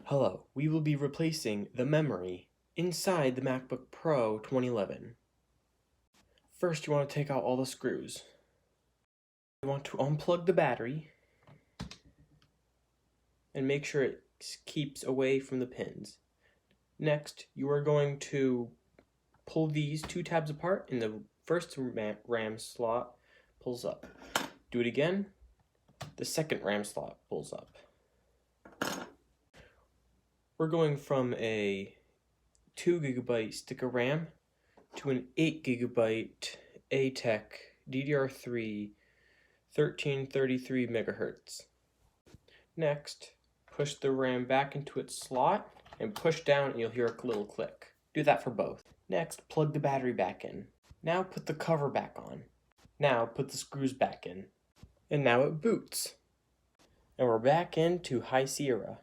Hello, we will be replacing the memory inside the MacBook Pro 2011. First, you want to take out all the screws. You want to unplug the battery and make sure it keeps away from the pins. Next, you are going to pull these two tabs apart and the first RAM slot pulls up. Do it again, the second RAM slot pulls up. We're going from a 2GB stick of RAM to an 8GB ATEC DDR3 1333 MHz. Next, push the RAM back into its slot and push down and you'll hear a little click. Do that for both. Next, plug the battery back in. Now put the cover back on. Now put the screws back in. And now it boots. And we're back into High Sierra.